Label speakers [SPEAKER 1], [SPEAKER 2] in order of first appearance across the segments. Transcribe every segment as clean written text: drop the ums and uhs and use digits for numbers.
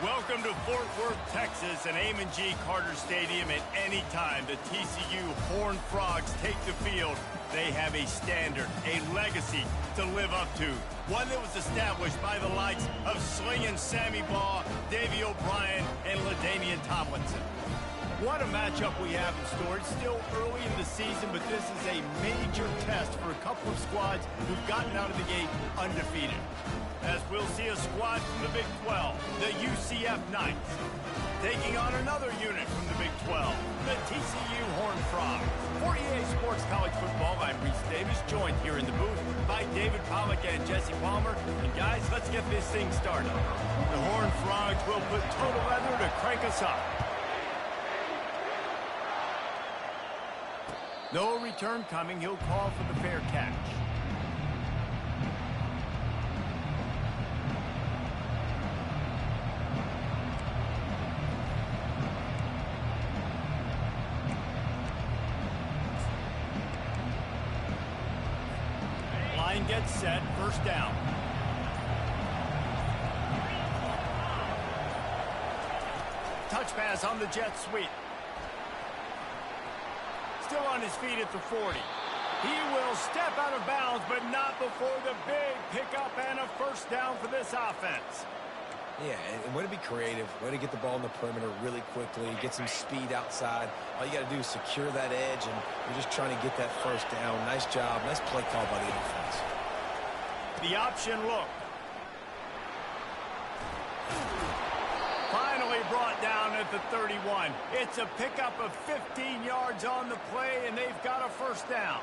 [SPEAKER 1] Welcome to Fort Worth, Texas, and Amon G. Carter Stadium. At any time the TCU Horned Frogs take the field, they have a standard, a legacy to live up to. One that was established by the likes of Slingin' Sammy Baugh, Davey O'Brien, and LaDainian Tomlinson. What a matchup we have in store. It's still early in the season, but this is a major test for a couple of squads who've gotten out of the gate undefeated. As we'll see a squad from the Big 12, the UCF Knights, taking on another unit from the Big 12, the TCU Horned Frogs. For EA Sports College Football, I'm Reese Davis, joined here in the booth by David Pollack and Jesse Palmer. And guys, let's get this thing started. The Horned Frogs will put total leather to crank us up. No return coming. He'll call for the fair catch. Line gets set. First down. Touch pass on the jet sweep. Still on his feet at the 40. He will step out of bounds, but not before the big pickup and a first down for this offense.
[SPEAKER 2] Yeah, and way to be creative, way to get the ball in the perimeter really quickly, get some speed outside. All you got to do is secure that edge, and you're just trying to get that first down. Nice job. Nice play call by the defense.
[SPEAKER 1] The option look. Finally brought down at the 31. It's a pickup of 15 yards on the play, and they've got a first down.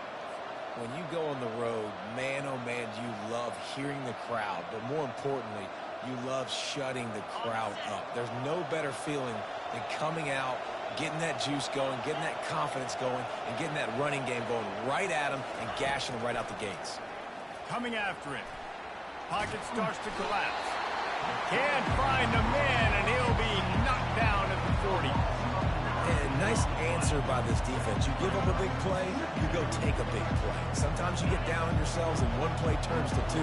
[SPEAKER 2] When you go on the road, man, oh man, you love hearing the crowd, but more importantly, you love shutting the crowd up. There's no better feeling than coming out, getting that juice going, getting that confidence going, and getting that running game going right at them and gashing them right out the gates.
[SPEAKER 1] Coming after him. Pocket starts to collapse. Can't find a man, and he'll be knocked down at the 40.
[SPEAKER 2] And nice answer by this defense. You give them a big play, you go take a big play. Sometimes you get down on yourselves and one play turns to two.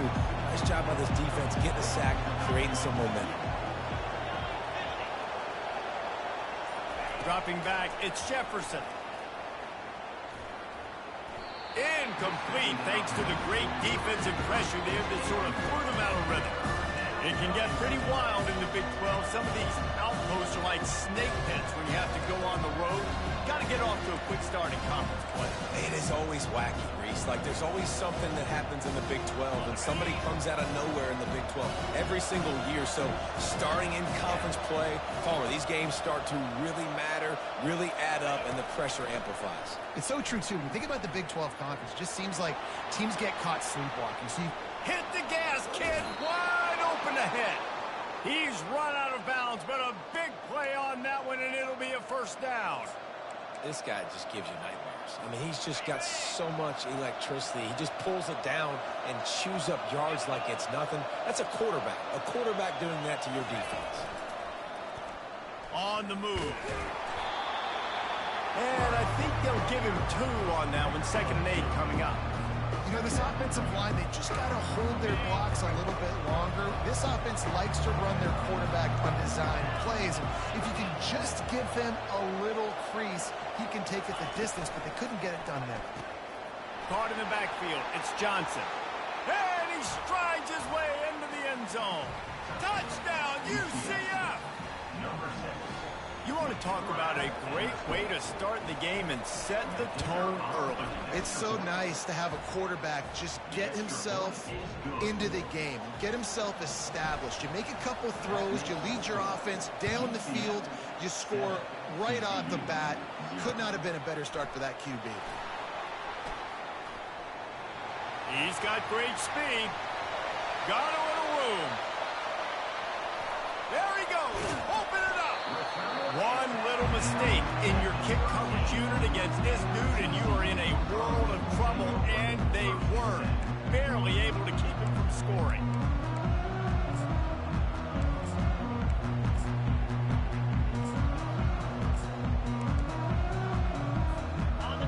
[SPEAKER 2] Nice job by this defense getting a sack, creating some momentum.
[SPEAKER 1] Dropping back, it's Jefferson. Incomplete, thanks to the great defensive pressure there that sort of threw them out of rhythm. It can get pretty wild in the Big 12. Some of these outposts are like snake pits when you have to go on the road. Got to get off to a quick start in conference play.
[SPEAKER 2] It is always wacky, Reese. Like, there's always something that happens in the Big 12, and somebody comes out of nowhere in the Big 12 every single year. So starting in conference play, Palmer, these games start to really matter, really add up, and the pressure amplifies.
[SPEAKER 3] It's so true, too. When you think about the Big 12 conference, it just seems like teams get caught sleepwalking. So
[SPEAKER 1] hit the gas, kid. Wide open ahead. He's run out of bounds, but a big play on that one, and it'll be a first down.
[SPEAKER 2] This guy just gives you nightmares. I mean, he's just got so much electricity. He just pulls it down and chews up yards like it's nothing. That's a quarterback. A quarterback doing that to your defense.
[SPEAKER 1] On the move. And I think they'll give him 2 on that one. 2nd and 8 coming up.
[SPEAKER 3] You know, this offensive line, they just got to hold their blocks a little bit longer. This offense likes to run their quarterback on design plays. And if you can just give him a little crease, he can take it the distance, but they couldn't get it done there.
[SPEAKER 1] Caught in the backfield. It's Johnson. And he strides his way into the end zone. Touchdown, UCF! Number 6. You want to talk about a great way to start the game and set the tone early.
[SPEAKER 3] It's so nice to have a quarterback just get himself into the game, get himself established. You make a couple throws, you lead your offense down the field, you score right off the bat. Could not have been a better start for that QB.
[SPEAKER 1] He's got great speed. Got a little room. There he goes. Open it up. One little mistake in your kick coverage unit against this dude, and you are in a world of trouble, and they were barely able to keep him from scoring.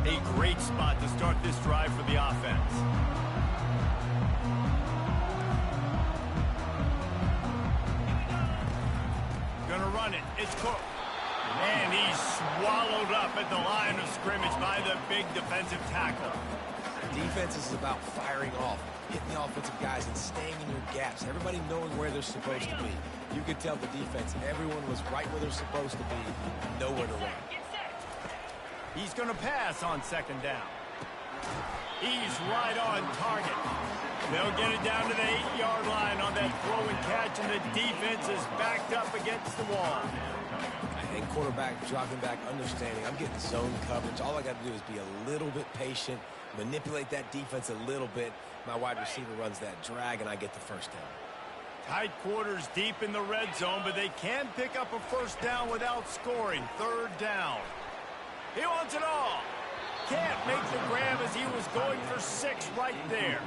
[SPEAKER 1] A great spot to start this drive for the offense. It's Cook. And he's swallowed up at the line of scrimmage by the big defensive tackle.
[SPEAKER 2] Defense is about firing off, hitting the offensive guys and staying in your gaps. Everybody knowing where they're supposed to be. You could tell the defense, everyone was right where they're supposed to be, nowhere to run.
[SPEAKER 1] He's going to pass on second down. He's right on target. They'll get it down to the 8-yard line on that throw and catch, and the defense is backed up against the wall.
[SPEAKER 2] And quarterback dropping back, understanding I'm getting zone coverage. All I got to do is be a little bit patient, manipulate that defense a little bit. My wide receiver runs that drag, and I get the first down.
[SPEAKER 1] Tight quarters deep in the red zone, but they can pick up a first down without scoring. Third down. He wants it all. Can't make the grab as he was going for 6 right there.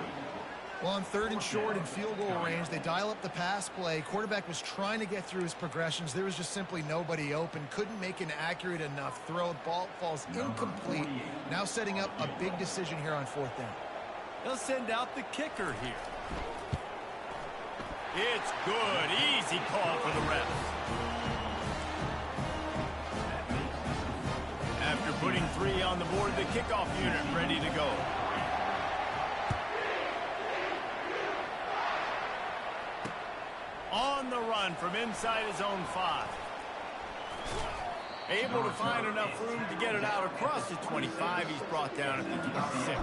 [SPEAKER 3] Well, on 3rd and short in field goal range, they dial up the pass play. Quarterback was trying to get through his progressions. There was just simply nobody open. Couldn't make an accurate enough throw. The ball falls incomplete. Now setting up a big decision here on 4th down.
[SPEAKER 1] They'll send out the kicker here. It's good. Easy call for the refs. After putting 3 on the board, the kickoff unit ready to go. On the run from inside his own 5. Able to find enough room to get it out across the 25. He's brought down at the 26.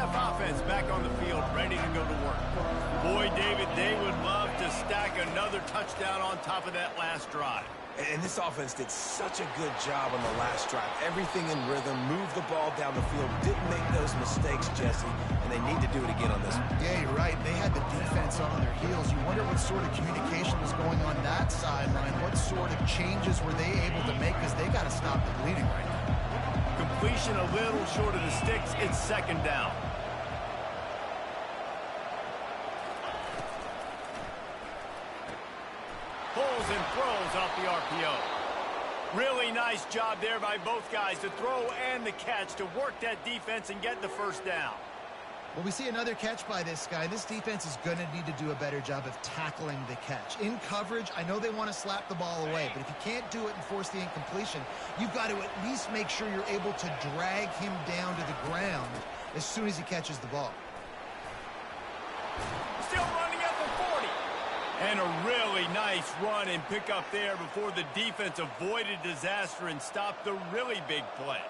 [SPEAKER 1] Offense back on the field, ready to go to work. Boy, David, they would love to stack another touchdown on top of that last drive.
[SPEAKER 2] And this offense did such a good job on the last drive. Everything in rhythm, moved the ball down the field, didn't make those mistakes, Jesse, and they need to do it again on this one.
[SPEAKER 3] Yeah, you're right. They had the defense on their heels. You wonder what sort of communication was going on that sideline. What sort of changes were they able to make, because they got to stop the bleeding right now.
[SPEAKER 1] Completion a little short of the sticks. It's 2nd down. Pulls and throws off the RPO. Really nice job there by both guys, the throw and the catch, to work that defense and get the first down.
[SPEAKER 3] Well, we see another catch by this guy. This defense is going to need to do a better job of tackling the catch. In coverage, I know they want to slap the ball away, but if you can't do it and force the incompletion, you've got to at least make sure you're able to drag him down to the ground as soon as he catches the ball.
[SPEAKER 1] Still running at the 40. And a really nice run and pick up there before the defense avoided disaster and stopped the really big play.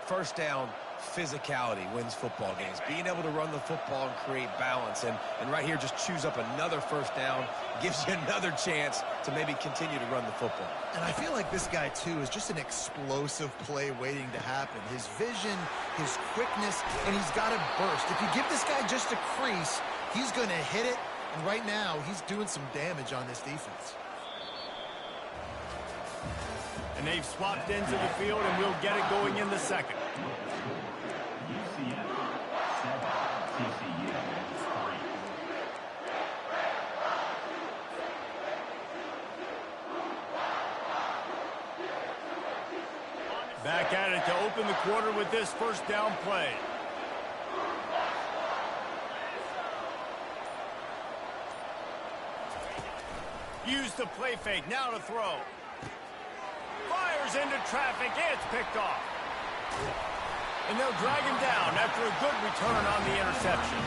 [SPEAKER 2] First down, physicality wins football games. Being able to run the football and create balance. And right here, just choose up another first down, gives you another chance to maybe continue to run the football.
[SPEAKER 3] And I feel like this guy, too, is just an explosive play waiting to happen. His vision, his quickness, and he's got to burst. If you give this guy just a crease, he's going to hit it. And right now, he's doing some damage on this defense.
[SPEAKER 1] And they've swapped ends of the field, and we'll get it going in the 2nd. Back at it to open the quarter with this first down play. Use the play fake, now to throw. Fires into traffic, it's picked off. And they'll drag him down after a good return on the interception.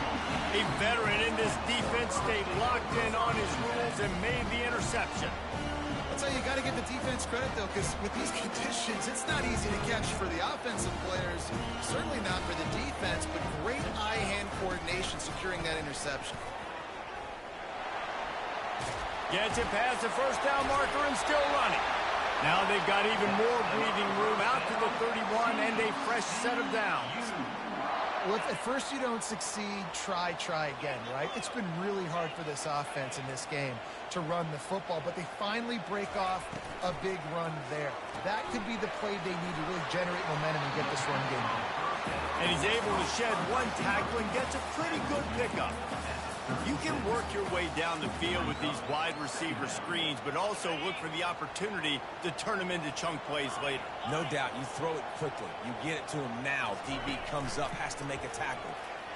[SPEAKER 1] A veteran in this defense stayed locked in on his rules and made the interception.
[SPEAKER 3] I'll tell you, you got to give the defense credit, though, because with these conditions, it's not easy to catch for the offensive players. Certainly not for the defense, but great eye-hand coordination securing that interception.
[SPEAKER 1] Gets it past the first down marker and still running. Now they've got even more breathing room out to the 31 and a fresh set of downs.
[SPEAKER 3] Well, if at first you don't succeed, try again, right? It's been really hard for this offense in this game to run the football, but they finally break off a big run there. That could be the play they need to really generate momentum and get this run game.
[SPEAKER 1] And he's able to shed one tackle and gets a pretty good pickup. You can work your way down the field with these wide receiver screens, but also look for the opportunity to turn them into chunk plays later.
[SPEAKER 2] No doubt, you throw it quickly. You get it to him now. DB comes up, has to make a tackle.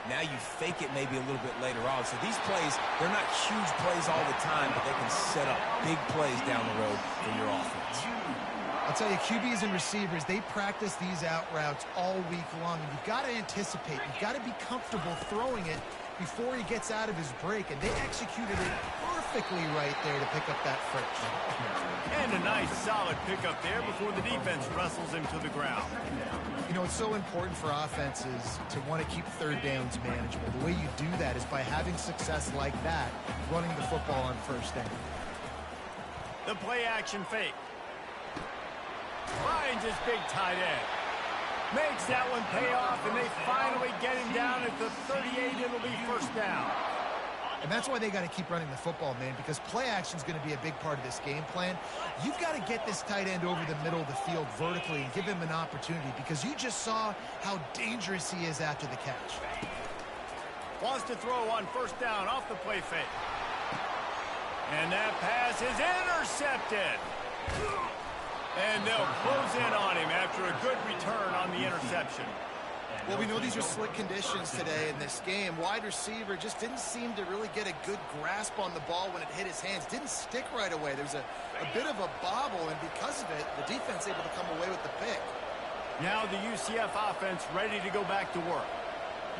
[SPEAKER 2] Now you fake it maybe a little bit later on. So these plays, they're not huge plays all the time, but they can set up big plays down the road for your offense.
[SPEAKER 3] I'll tell you, QBs and receivers, they practice these out routes all week long. And you've got to anticipate. You've got to be comfortable throwing it before he gets out of his break. And they executed it perfectly right there to pick up that first.
[SPEAKER 1] And a nice, solid pickup there before the defense wrestles him to the ground.
[SPEAKER 3] You know, it's so important for offenses to want to keep third downs manageable. The way you do that is by having success like that, running the football on first down.
[SPEAKER 1] The play-action fake. Finds his big tight end. Makes that one pay off, and they finally get him down at the 38. It'll be first down.
[SPEAKER 3] And that's why they got to keep running the football, man, because play action is going to be a big part of this game plan. You've got to get this tight end over the middle of the field vertically and give him an opportunity, because you just saw how dangerous he is after the catch.
[SPEAKER 1] Wants to throw on first down off the play fake. And that pass is intercepted. And they'll close in on him after a good return on the interception.
[SPEAKER 3] Well, we know these are slick conditions today in this game. Wide receiver just didn't seem to really get a good grasp on the ball when it hit his hands. Didn't stick right away. There's a bit of a bobble, and because of it, the defense able to come away with the pick.
[SPEAKER 1] Now the UCF offense ready to go back to work.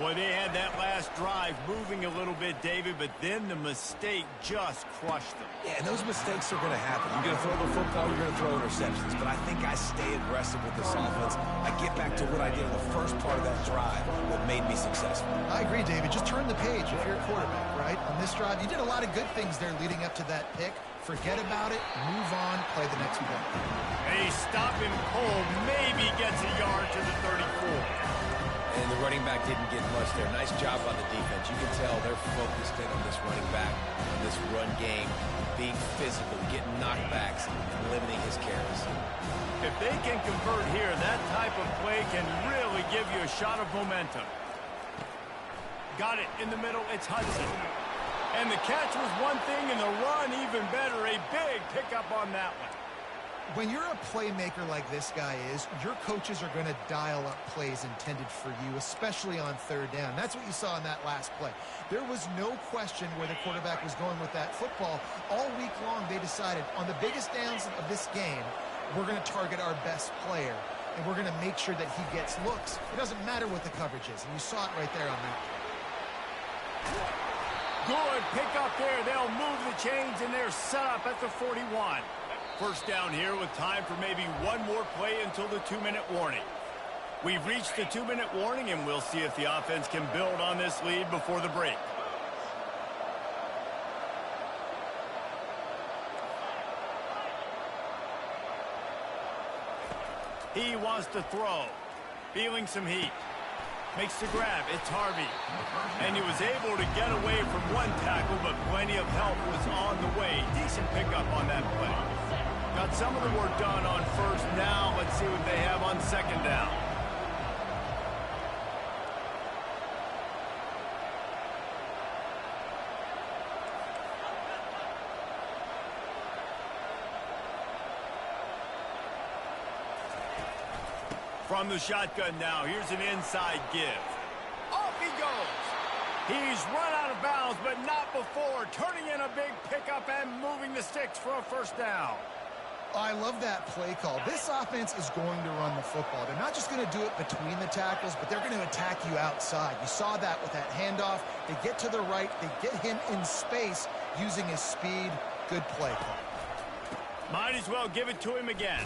[SPEAKER 1] Boy, they had that last drive moving a little bit, David, but then the mistake just crushed them.
[SPEAKER 2] Yeah, and those mistakes are going to happen. You're going to throw the football, you're going to throw interceptions. But I think I stay aggressive with this offense. I get back to what I did in the first part of that drive that made me successful.
[SPEAKER 3] I agree, David. Just turn the page if you're a quarterback, right? On this drive, you did a lot of good things there leading up to that pick. Forget about it, move on, play the next play.
[SPEAKER 1] A stopping cold maybe gets a yard to the 34.
[SPEAKER 2] And the running back didn't get much there. Nice job by the defense. You can tell they're focused in on this running back, on this run game, being physical, getting knockbacks, and limiting his carries.
[SPEAKER 1] If they can convert here, that type of play can really give you a shot of momentum. Got it in the middle. It's Hudson. And the catch was one thing, and the run even better. A big pickup on that one.
[SPEAKER 3] When you're a playmaker like this guy is, your coaches are going to dial up plays intended for you, especially on third down. That's what you saw in that last play. There was no question where the quarterback was going with that football. All week long, they decided on the biggest downs of this game, we're going to target our best player, and we're going to make sure that he gets looks. It doesn't matter what the coverage is, and you saw it right there on that.
[SPEAKER 1] Good pick up there. They'll move the chains, and they're set up at the 41. First down here with time for maybe one more play until the 2-minute warning. We've reached the 2-minute warning, and we'll see if the offense can build on this lead before the break. He wants to throw. Feeling some heat. Makes the grab. It's Harvey. And he was able to get away from one tackle, but plenty of help was on the way. Decent pickup on that play. Got some of the work done on first. Now let's see what they have on second down. From the shotgun now, here's an inside give. Off he goes. He's run out of bounds, but not before. Turning in a big pickup and moving the sticks for a first down.
[SPEAKER 3] I love that play call. This offense is going to run the football. They're not just going to do it between the tackles, but they're going to attack you outside. You saw that with that handoff. They get to the right. They get him in space using his speed. Good play call.
[SPEAKER 1] Might as well give it to him again.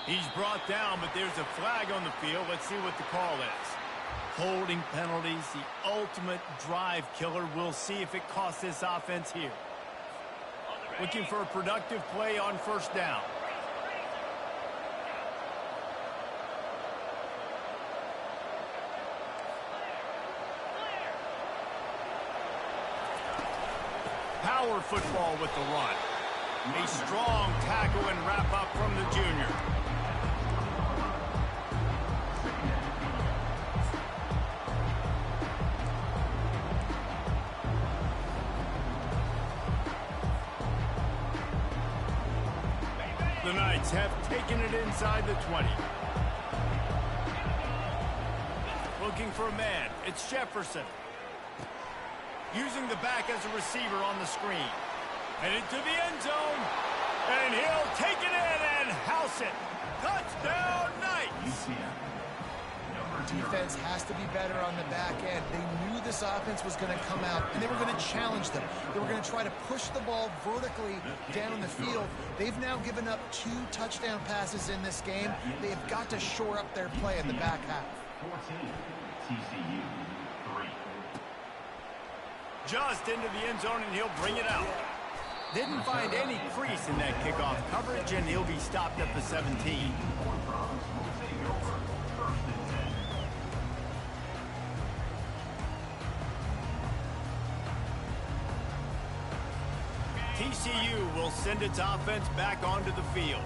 [SPEAKER 1] He's brought down, but there's a flag on the field. Let's see what the call is. Holding penalties, the ultimate drive killer. We'll see if it costs this offense here. Looking for a productive play on first down. Power football with the run. A strong tackle and wrap up from the junior. Knights have taken it inside the 20. Looking for a man. It's Jefferson. Using the back as a receiver on the screen. And into the end zone. And he'll take it in and house it. Touchdown, Knights!
[SPEAKER 3] Defense has to be better on the back end. They knew this offense was going to come out, and they were going to challenge them. They were going to try to push the ball vertically down the field. They've now given up 2 touchdown passes in this game. They have got to shore up their play in the back half.
[SPEAKER 4] 14, TCU 3.
[SPEAKER 1] Just into the end zone, and he'll bring it out. Didn't find any crease in that kickoff coverage, and he'll be stopped at the 17. TCU will send its offense back onto the field.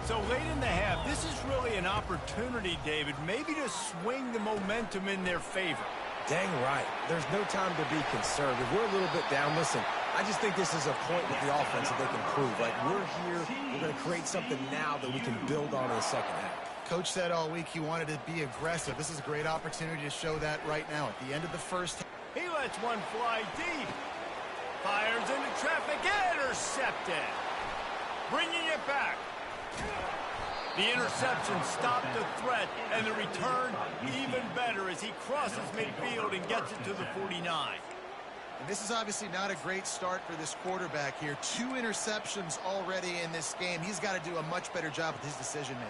[SPEAKER 1] So late in the half, this is really an opportunity, David, maybe to swing the momentum in their favor.
[SPEAKER 2] Dang right. There's no time to be conservative. We're a little bit down. Listen, I just think this is a point with the offense that they can prove. Like, we're here, we're going to create something now that we can build on in the second half.
[SPEAKER 3] Coach said all week he wanted to be aggressive. This is a great opportunity to show that right now at the end of the first half.
[SPEAKER 1] He lets one fly deep. Fires into traffic, intercepted. Bringing it back. The interception stopped the threat, and the return even better as he crosses midfield and gets it to the 49.
[SPEAKER 3] And this is obviously not a great start for this quarterback here. 2 interceptions already in this game. He's got to do a much better job with his decision-making.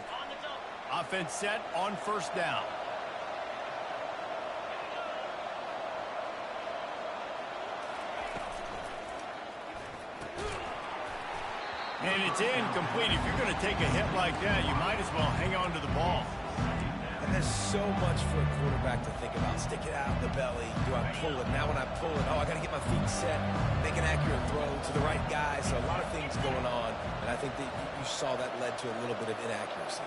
[SPEAKER 1] Offense set on first down. And it's incomplete. If you're going to take a hit like that, you might as well hang on to the ball.
[SPEAKER 2] And there's so much for a quarterback to think about. Stick it out in the belly. Do I pull it? Now when I pull it, I got to get my feet set, make an accurate throw to the right guy. So a lot of things going on, and I think that you saw that led to a little bit of inaccuracy.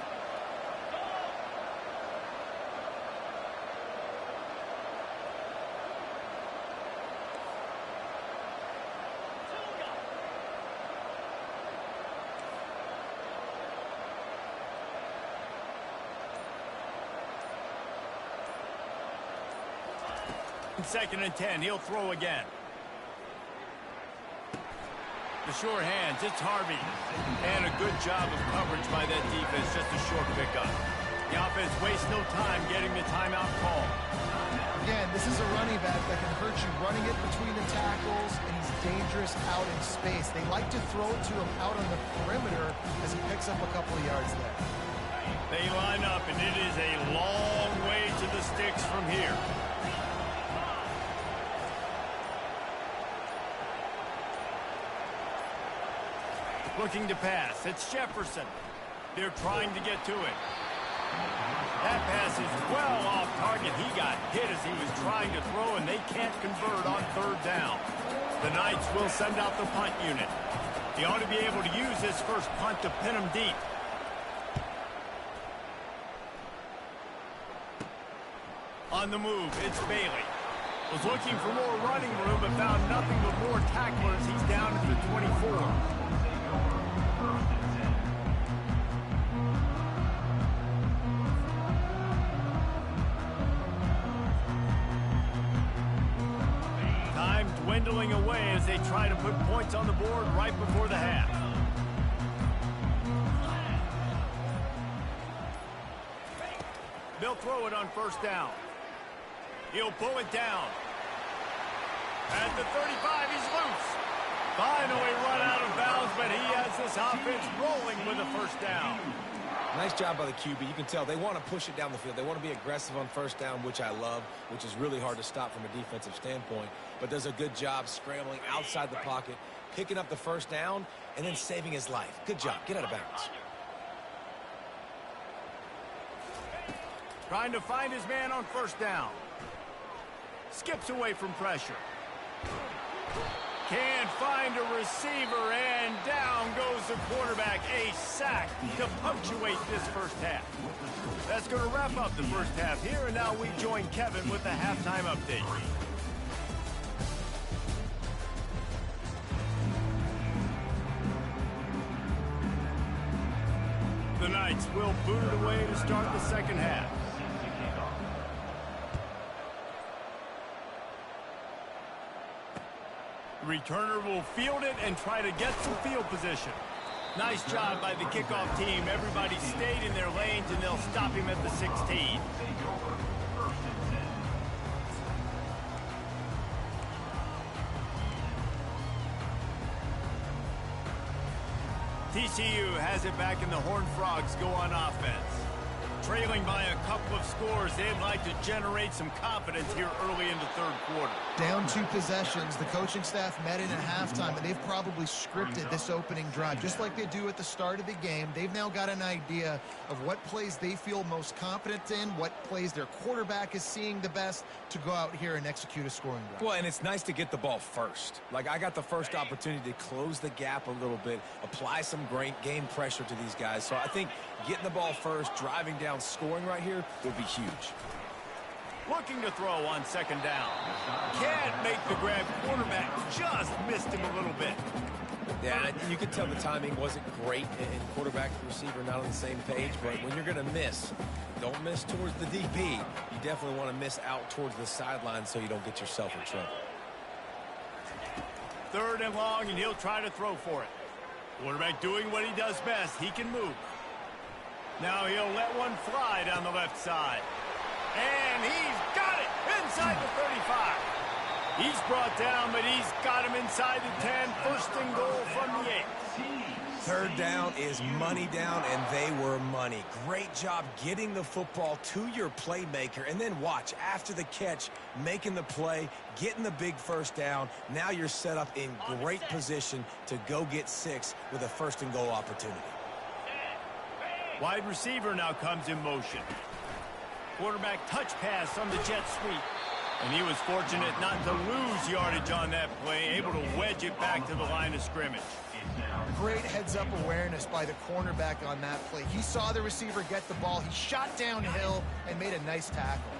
[SPEAKER 1] Second and 10, he'll throw again. The sure hands, it's Harvey. And a good job of coverage by that defense, just a short pickup. The offense wastes no time getting the timeout call.
[SPEAKER 3] Again, this is a running back that can hurt you running it between the tackles, and he's dangerous out in space. They like to throw it to him out on the perimeter as he picks up a couple of yards there.
[SPEAKER 1] They line up, and it is a long way to the sticks from here. Looking to pass. It's Jefferson. They're trying to get to it. That pass is well off target. He got hit as he was trying to throw, and they can't convert on third down. The Knights will send out the punt unit. They ought to be able to use this first punt to pin them deep. On the move, it's Bailey. Was looking for more running room, but found nothing but more tacklers. He's down at the 24. Time dwindling away as they try to put points on the board right before the half. They'll throw it on first down. He'll pull it down. At the 35, he's loose. Finally run out of bounds, but he has this offense rolling with a first down.
[SPEAKER 2] Nice job by the QB. You can tell they want to push it down the field. They want to be aggressive on first down, which I love, which is really hard to stop from a defensive standpoint, but does a good job scrambling outside the pocket, picking up the first down, and then saving his life. Good job. Get out of bounds.
[SPEAKER 1] Trying to find his man on first down. Skips away from pressure. Can't find a receiver, and down goes the quarterback. A sack to punctuate this first half. That's going to wrap up the first half here, and now we join Kevin with the halftime update. Knights will boot it away to start the second half. The returner will field it and try to get some field position. Nice job by the kickoff team. Everybody stayed in their lanes, and they'll stop him at the 16. TCU has it back, and the Horned Frogs go on offense. Trailing by a couple of scores, they'd like to generate some confidence here early in the third quarter.
[SPEAKER 3] Down 2 possessions, the coaching staff met in at halftime, and they've probably scripted this opening drive. Just like they do at the start of the game, they've now got an idea of what plays they feel most confident in, what plays their quarterback is seeing the best to go out here and execute a scoring drive.
[SPEAKER 2] Well, and it's nice to get the ball first. Like, I got the first opportunity to close the gap a little bit, apply some great game pressure to these guys. So I think getting the ball first, driving down, scoring right here will be huge.
[SPEAKER 1] Looking to throw on second down. Can't make the grab. Quarterback just missed him a little bit.
[SPEAKER 2] Yeah, you could tell the timing wasn't great, and quarterback and receiver not on the same page, but when you're going to miss, don't miss towards the DB. You definitely want to miss out towards the sideline so you don't get yourself in trouble.
[SPEAKER 1] Third and long, and he'll try to throw for it. Quarterback doing what he does best. He can move. Now he'll let one fly down the left side. And he's got it inside the 35. He's brought down, but he's got him inside the 10. First and goal from the 8.
[SPEAKER 2] Third down is money down, and they were money. Great job getting the football to your playmaker, and then watch, after the catch, making the play, getting the big first down. Now you're set up in great position to go get 6 with a first and goal opportunity.
[SPEAKER 1] Wide receiver now comes in motion. Quarterback touch pass on the jet sweep. And he was fortunate not to lose yardage on that play, able to wedge it back to the line of scrimmage.
[SPEAKER 3] Great heads-up awareness by the cornerback on that play. He saw the receiver get the ball. He shot downhill and made a nice tackle.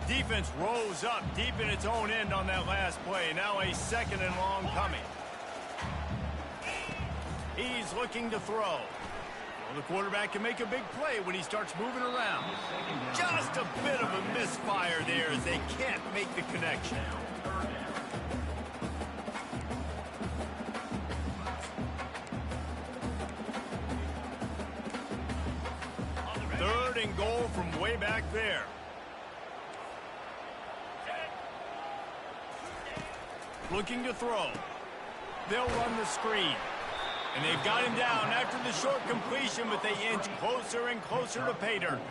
[SPEAKER 1] Defense rose up deep in its own end on that last play. Now a second and long coming. He's looking to throw. Well, the quarterback can make a big play when he starts moving around. Just a bit of a misfire there as they can't make the connection. Third and goal from way back there. Looking to throw. They'll run the screen. And they've got him down after the short completion, but they inch closer and closer to pay dirt.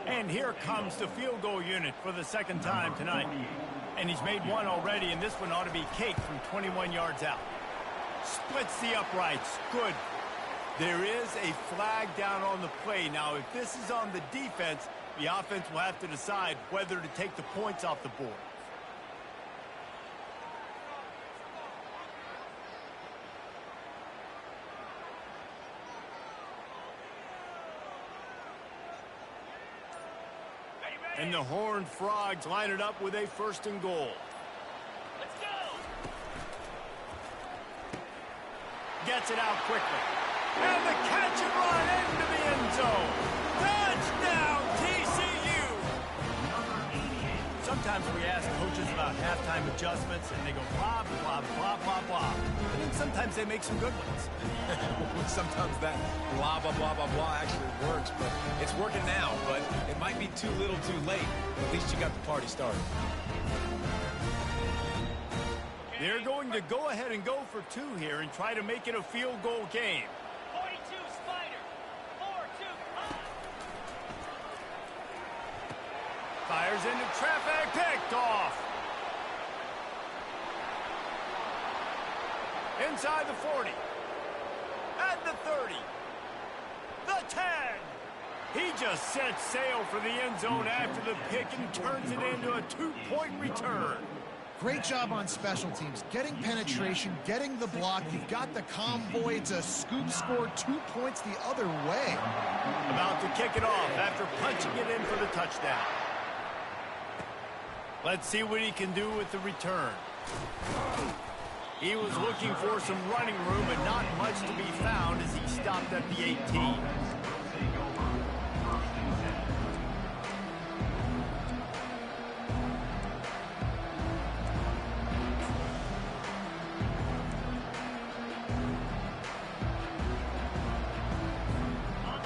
[SPEAKER 1] And here comes the field goal unit for the second time tonight. And he's made one already, and this one ought to be cake from 21 yards out. Splits the uprights. Good. There is a flag down on the play. Now, if this is on the defense, the offense will have to decide whether to take the points off the board. And the Horned Frogs line it up with a first and goal. Let's go! Gets it out quickly. And the catch and run into the end zone. Touchdown, TCU! Sometimes we ask coaches about halftime adjustments, and they go blah, blah, blah, blah, blah. And then sometimes they make some good ones.
[SPEAKER 2] Sometimes that blah, blah, blah, blah, blah actually works, but it's working now, but it might be too little too late. At least you got the party started.
[SPEAKER 1] They're going to go ahead and go for 2 here and try to make it a field goal game.
[SPEAKER 5] 42 Spider. 4-2.
[SPEAKER 1] Fires into traffic, picked off. Inside the 40. At the 30. The 10. He just sets sail for the end zone after the pick and turns it into a 2-point return.
[SPEAKER 3] Great job on special teams, getting penetration, getting the block. You've got the convoy to scoop score 2 points the other way.
[SPEAKER 1] About to kick it off after punching it in for the touchdown. Let's see what he can do with the return. He was looking for some running room, but not much to be found as he stopped at the 18.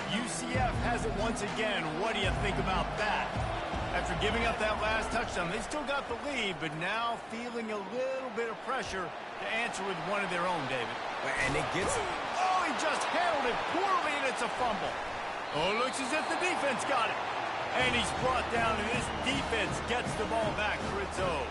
[SPEAKER 1] UCF has it once again. What do you think about that? After giving up that last touchdown, they still got the lead, but now feeling a little bit of pressure to answer with one of their own, David.
[SPEAKER 2] And it gets it.
[SPEAKER 1] Oh, he just handled it poorly, and it's a fumble. Oh, looks as if the defense got it. And he's brought down, and this defense gets the ball back for its own.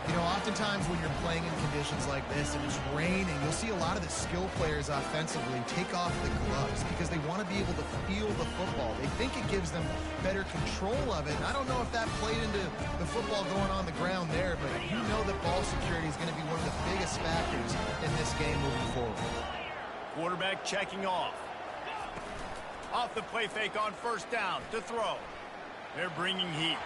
[SPEAKER 3] You know, oftentimes when you're playing in conditions like this and it's raining, you'll see a lot of the skill players offensively take off the gloves because they want to be able to feel the football. They think it gives them better control of it. And I don't know if that played into the football going on the ground there, but you know that ball security is going to be one of the biggest factors in this game moving forward.
[SPEAKER 1] Quarterback checking off. Off the play fake on first down to throw. They're bringing heat.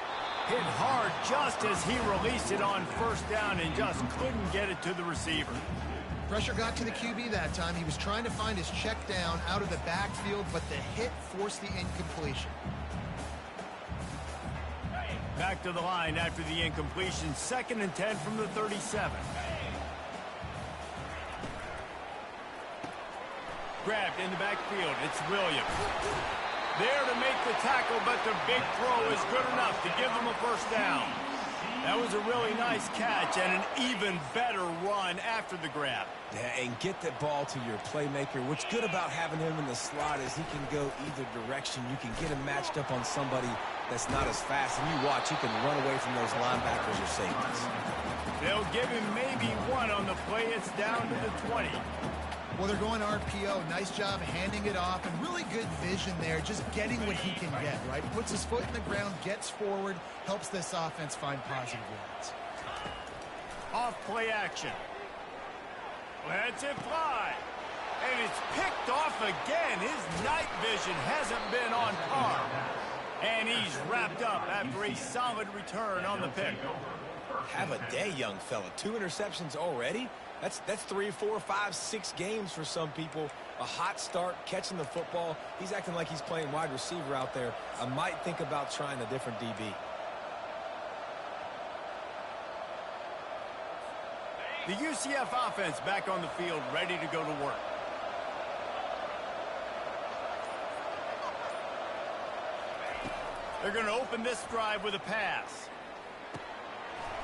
[SPEAKER 1] Hit hard just as he released it on first down and just couldn't get it to the receiver.
[SPEAKER 3] Pressure got to the QB that time. He was trying to find his check down out of the backfield, but the hit forced the incompletion.
[SPEAKER 1] Back to the line after the incompletion. 2nd and 10 from the 37. Grabbed in the backfield. It's Williams. There to make the tackle, but the big throw is good enough to give them a first down. That was a really nice catch and an even better run after the grab.
[SPEAKER 2] Yeah, and get the ball to your playmaker. What's good about having him in the slot is he can go either direction. You can get him matched up on somebody that's not as fast, and you watch, he can run away from those linebackers or safeties.
[SPEAKER 1] They'll give him maybe one on the play. It's down to the 20.
[SPEAKER 3] Well, they're going RPO. Nice job handing it off, and really good vision there, just getting what he can get, right? Puts his foot in the ground, gets forward, helps this offense find positive yards.
[SPEAKER 1] Off play action. Lets it fly. And it's picked off again. His night vision hasn't been on par. And he's wrapped up after a solid return on the pick.
[SPEAKER 2] Have a day, young fella. 2 interceptions already? That's 3, 4, 5, 6 games for some people. A hot start, catching the football. He's acting like he's playing wide receiver out there. I might think about trying a different DB.
[SPEAKER 1] The UCF offense back on the field, ready to go to work. They're going to open this drive with a pass.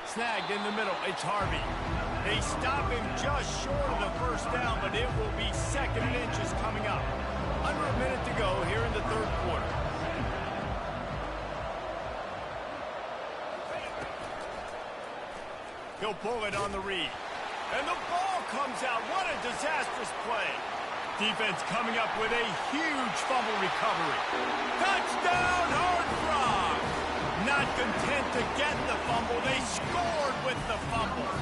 [SPEAKER 1] Snagged in the middle. It's Harvey. They stop him just short of the first down, but it will be 2nd and inches coming up. Under a minute to go here in the 3rd quarter. He'll pull it on the read. And the ball comes out. What a disastrous play. Defense coming up with a huge fumble recovery. Touchdown, Horned Frogs! Not content to get the fumble, they scored with the fumble.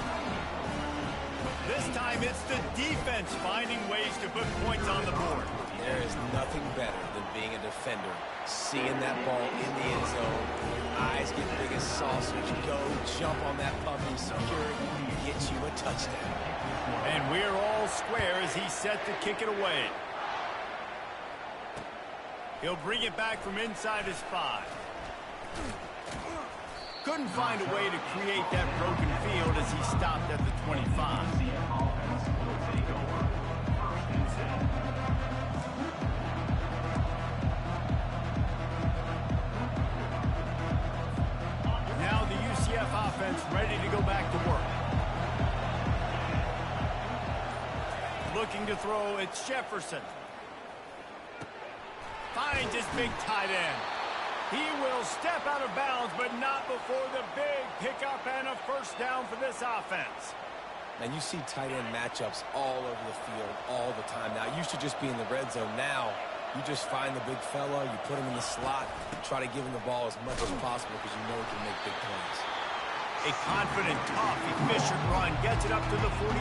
[SPEAKER 1] This time it's the defense finding ways to put points on the board.
[SPEAKER 2] There is nothing better than being a defender. Seeing that ball in the end zone, your eyes get big as saucers. Go jump on that puppy, secure it, get you a touchdown.
[SPEAKER 1] And we're all square as he's set to kick it away. He'll bring it back from inside his 5. Couldn't find a way to create that broken field as he stopped at the 25. Now the UCF offense ready to go back to work. Looking to throw, it's Jefferson. Finds his big tight end. He will step out of bounds, but not before the big pickup and a first down for this offense.
[SPEAKER 2] And you see tight end matchups all over the field all the time. Now, it used to just be in the red zone. Now, you just find the big fella, you put him in the slot, try to give him the ball as much as possible because you know he can make big plays.
[SPEAKER 1] A confident, tough, efficient run gets it up to the 44.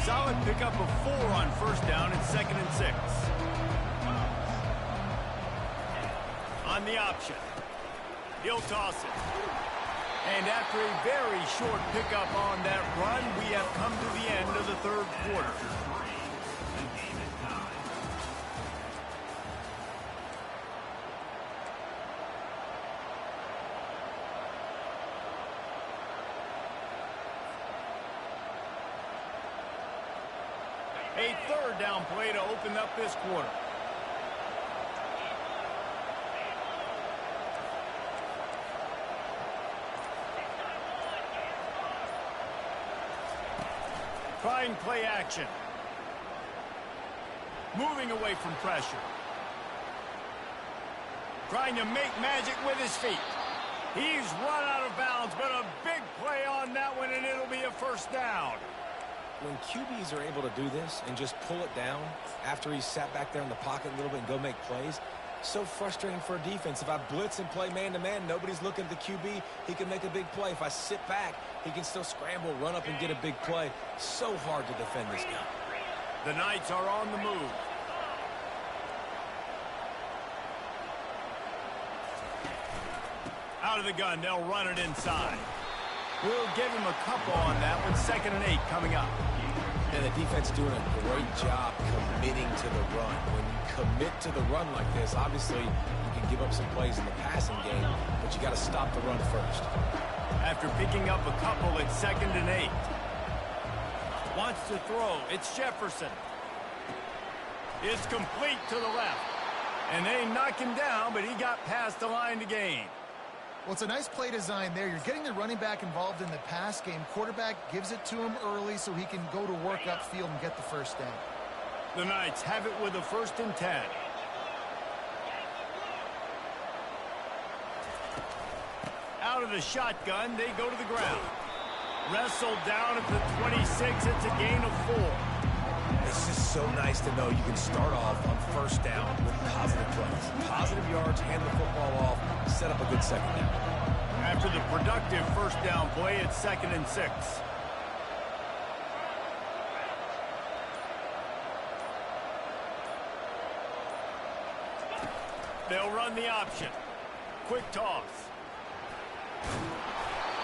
[SPEAKER 1] Solid pickup of 4 on first down and 2nd and 6. On the option. He'll toss it. And after a very short pickup on that run, we have come to the end of the third quarter. A third down play to open up this quarter. Trying play action. Moving away from pressure. Trying to make magic with his feet. He's run out of bounds, but a big play on that one, and it'll be a first down.
[SPEAKER 2] When QBs are able to do this and just pull it down after he's sat back there in the pocket a little bit and go make plays, so frustrating for a defense. If I blitz and play man-to-man, nobody's looking at the QB, he can make a big play. If I sit back, he can still scramble, run up, and get a big play. So hard to defend this guy.
[SPEAKER 1] The Knights are on the move. Out of the gun, they'll run it inside. We'll give him a couple on that one. 2nd and 8 coming up.
[SPEAKER 2] And the defense doing a great job committing to the run. When you commit to the run like this, obviously you can give up some plays in the passing game, but you got to stop the run first.
[SPEAKER 1] After picking up a couple, it's 2nd and 8. Wants to throw. It's Jefferson. It's complete to the left. And they knock him down, but he got past the line to gain.
[SPEAKER 3] Well, it's a nice play design there. You're getting the running back involved in the pass game. Quarterback gives it to him early so he can go to work upfield and get the first down.
[SPEAKER 1] The Knights have it with a 1st and 10. Out of the shotgun, they go to the ground. Wrestled down at the 26. It's a gain of 4.
[SPEAKER 2] It's just so nice to know you can start off on first down with positive plays. Positive yards, hand the football off, set up a good second down.
[SPEAKER 1] After the productive first down play, it's 2nd and 6. They'll run the option. Quick toss.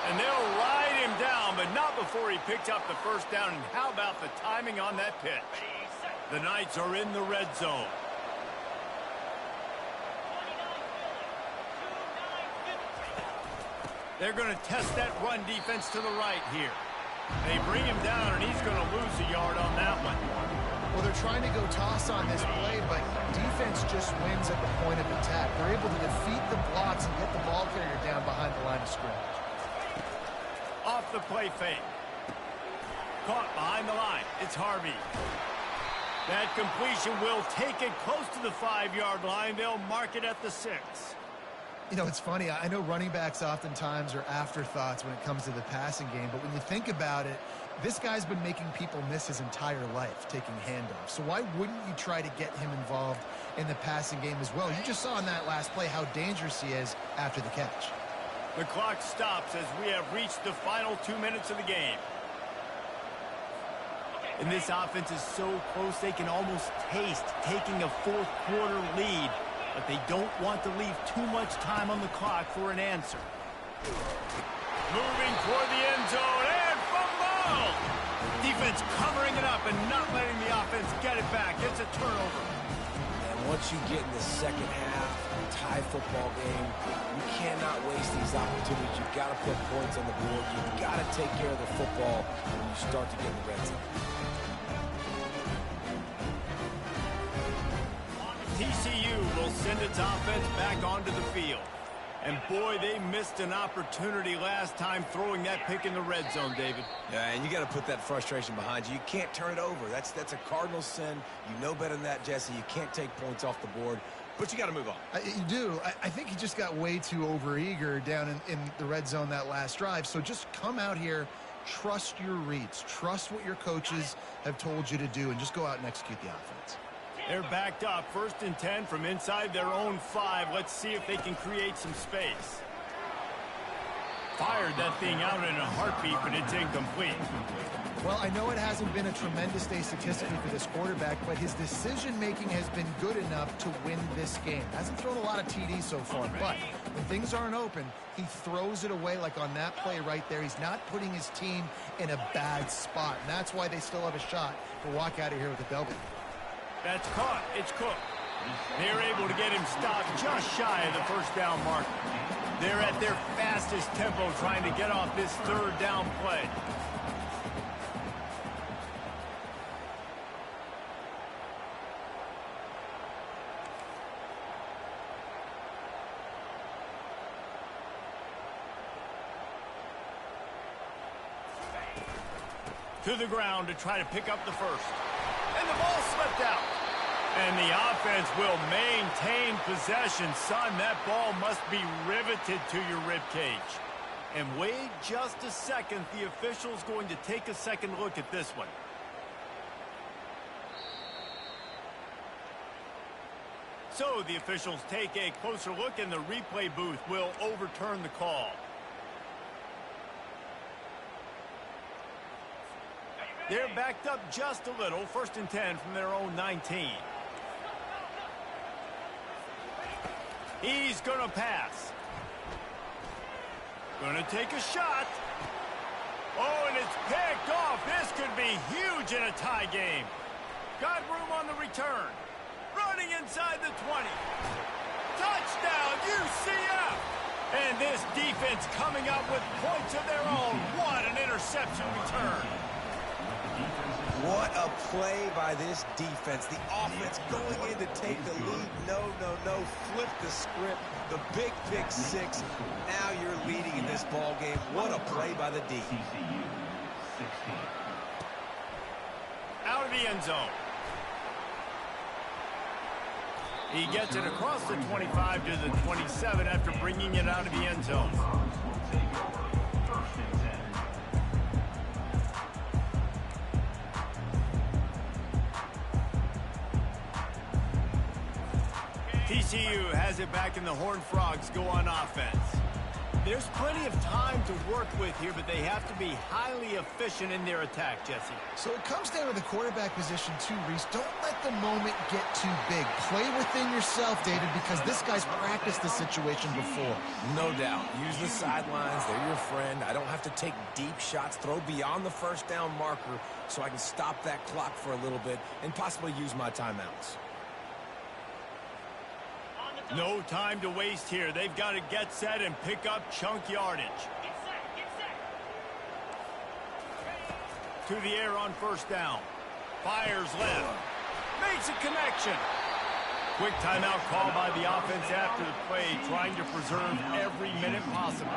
[SPEAKER 1] And they'll ride him down, but not before he picks up the first down. And how about the timing on that pitch? The Knights are in the red zone. They're going to test that run defense to the right here. They bring him down, and he's going to lose a yard on that one.
[SPEAKER 3] Well, they're trying to go toss on this play, but defense just wins at the point of attack. They're able to defeat the blocks and get the ball carrier down behind the line of scrimmage.
[SPEAKER 1] Off the play fake. Caught behind the line. It's Harvey. That completion will take it close to the 5-yard line. They'll mark it at the 6.
[SPEAKER 3] You know, it's funny. I know running backs oftentimes are afterthoughts when it comes to the passing game, but when you think about it, this guy's been making people miss his entire life taking handoffs. So why wouldn't you try to get him involved in the passing game as well? You just saw in that last play how dangerous he is after the catch.
[SPEAKER 1] The clock stops as we have reached the final 2 minutes of the game. And this offense is so close they can almost taste taking a fourth quarter lead. But they don't want to leave too much time on the clock for an answer. Moving toward the end zone and fumble! Defense covering it up and not letting the offense get it back. It's a turnover.
[SPEAKER 2] And once you get in the second half, tie football game, you cannot waste these opportunities. You've got to put points on the board. You've got to take care of the football when you start to get in the red zone.
[SPEAKER 1] TCU will send its offense back onto the field. And boy, they missed an opportunity last time throwing that pick in the red zone, David.
[SPEAKER 2] Yeah, and you got to put that frustration behind you. You can't turn it over. That's a cardinal sin. You know better than that, Jesse. You can't take points off the board, but you got to move on.
[SPEAKER 3] You do. I think he just got way too overeager down in the red zone that last drive. So just come out here, trust your reads, trust what your coaches have told you to do, and just go out and execute the offense.
[SPEAKER 1] They're backed up, 1st and 10 from inside their own 5. Let's see if they can create some space. fired that thing out in a heartbeat, but it's incomplete.
[SPEAKER 3] Well, I know it hasn't been a tremendous day statistically for this quarterback, but his decision-making has been good enough to win this game. Hasn't thrown a lot of TDs so far, but when things aren't open, he throws it away like on that play right there. He's not putting his team in a bad spot, and that's why they still have a shot to walk out of here with a W.
[SPEAKER 1] That's caught. It's cooked. They're able to get him stopped just shy of the first down mark. They're at their fastest tempo trying to get off this third down play. To the ground to try to pick up the first. And the ball slipped out. And the offense will maintain possession. Son, that ball must be riveted to your ribcage. And wait just a second. The official's going to take a second look at this one. So the officials take a closer look, and the replay booth will overturn the call. They're backed up just a little. 1st and 10 from their own 19. He's going to pass. Going to take a shot. Oh, and it's picked off. This could be huge in a tie game. Got room on the return. Running inside the 20. Touchdown, UCF! And this defense coming up with points of their own. What an interception return.
[SPEAKER 2] What a play by this defense. The offense going in to take the lead. No. Flip the script. The big pick six. Now you're leading in this ball game. What a play by the D.
[SPEAKER 1] Out of the end zone. He gets it across the 25 to the 27 after bringing it out of the end zone. TCU has it back, and the Horned Frogs go on offense. There's plenty of time to work with here, but they have to be highly efficient in their attack, Jesse.
[SPEAKER 3] So it comes down to the quarterback position too, Reese. Don't let the moment get too big. Play within yourself, David, because this guy's practiced this situation before.
[SPEAKER 2] No doubt. Use the sidelines. They're your friend. I don't have to take deep shots. Throw beyond the first down marker so I can stop that clock for a little bit and possibly use my timeouts.
[SPEAKER 1] No time to waste here. They've got to get set and pick up chunk yardage.
[SPEAKER 5] Get set.
[SPEAKER 1] To the air on first down. Fires left. Makes a connection. Quick timeout call by the offense after the play, trying to preserve every minute possible.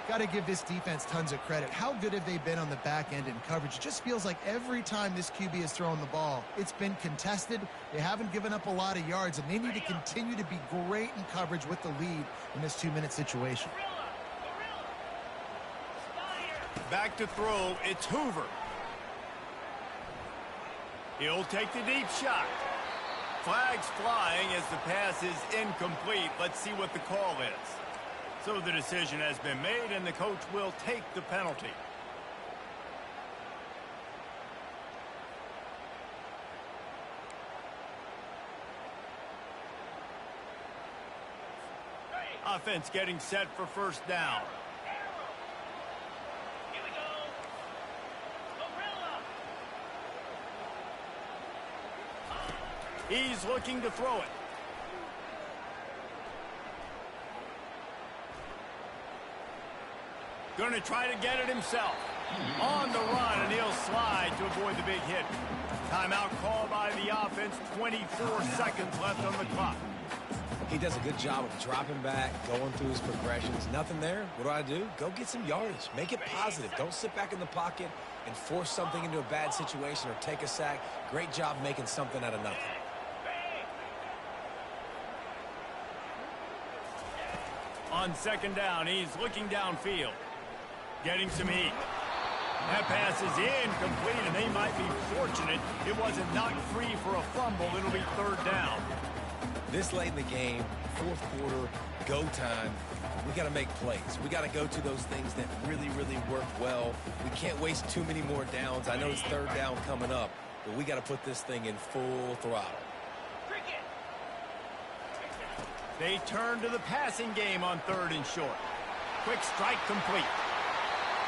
[SPEAKER 3] Got to give this defense tons of credit. How good have they been on the back end in coverage? It just feels like every time this QB has thrown the ball, it's been contested. They haven't given up a lot of yards, and they need to continue to be great in coverage with the lead in this 2-minute situation.
[SPEAKER 1] Back to throw. It's Hoover. He'll take the deep shot. Flags flying as the pass is incomplete. Let's see what the call is. So the decision has been made, and the coach will take the penalty. Offense getting set for first down.
[SPEAKER 5] Here we go. Gorilla.
[SPEAKER 1] He's looking to throw it. Going to try to get it himself. On the run, and he'll slide to avoid the big hit. Timeout call by the offense. 24 seconds left on the clock.
[SPEAKER 2] He does a good job of dropping back, going through his progressions. Nothing there. What do? Go get some yardage. Make it positive. Don't sit back in the pocket and force something into a bad situation or take a sack. Great job making something out of nothing.
[SPEAKER 1] On second down, he's looking downfield. Getting some heat. That pass is incomplete, and they might be fortunate it wasn't knocked free for a fumble. It'll be third down.
[SPEAKER 2] This late in the game, fourth quarter, go time, we got to make plays. We got to go to those things that really, really work well. We can't waste too many more downs. I know it's third down coming up, but we got to put this thing in full throttle.
[SPEAKER 1] They turn to the passing game on 3rd and short. Quick strike complete.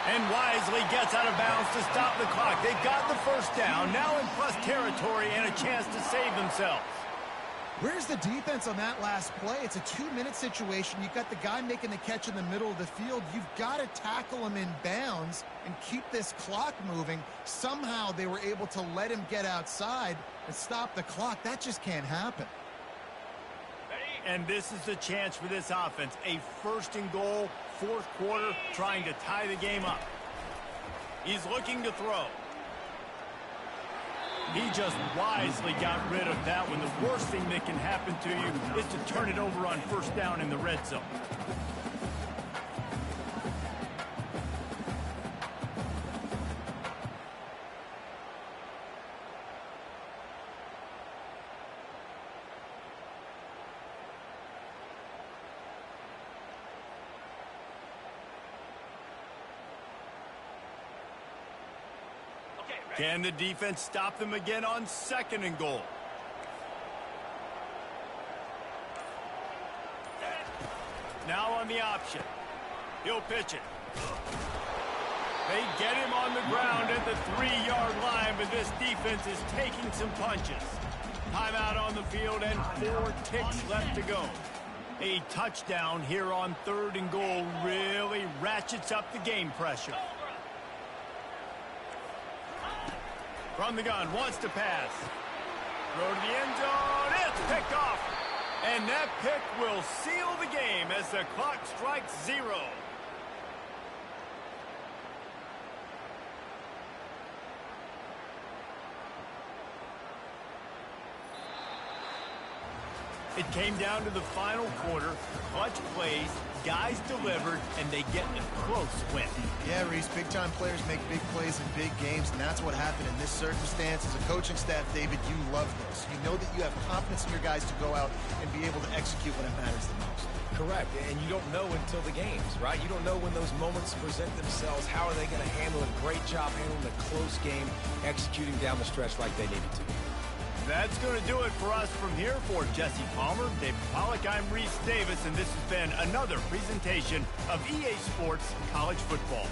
[SPEAKER 1] And wisely gets out of bounds to stop the clock. They've got the first down, now in plus territory and a chance to save themselves.
[SPEAKER 3] Where's the defense on that last play? It's a 2-minute situation. You've got the guy making the catch in the middle of the field. You've got to tackle him in bounds and keep this clock moving. Somehow they were able to let him get outside and stop the clock. That just can't happen.
[SPEAKER 1] And this is the chance for this offense. A 1st and goal, 4th quarter, trying to tie the game up. He's looking to throw. He just wisely got rid of that one. The worst thing that can happen to you is to turn it over on 1st down in the red zone. Can the defense stop them again on 2nd and goal? Now on the option. He'll pitch it. They get him on the ground at the 3-yard line, but this defense is taking some punches. Timeout on the field and 4 ticks left to go. A touchdown here on 3rd and goal really ratchets up the game pressure. From the gun, wants to pass. Throw to the end zone, it's picked off. And that pick will seal the game as the clock strikes 0. It came down to the final quarter. Clutch plays, guys delivered, and they get a close win.
[SPEAKER 3] Yeah, Reese, big-time players make big plays in big games, and that's what happened in this circumstance. As a coaching staff, David, you love this. You know that you have confidence in your guys to go out and be able to execute when it matters the most.
[SPEAKER 2] Correct, and you don't know until the games, right? You don't know when those moments present themselves. How are they going to handle it? Great job handling a close game, executing down the stretch like they needed to.
[SPEAKER 1] That's going to do it for us from here. For Jesse Palmer, David Pollack, I'm Reese Davis, and this has been another presentation of EA Sports College Football.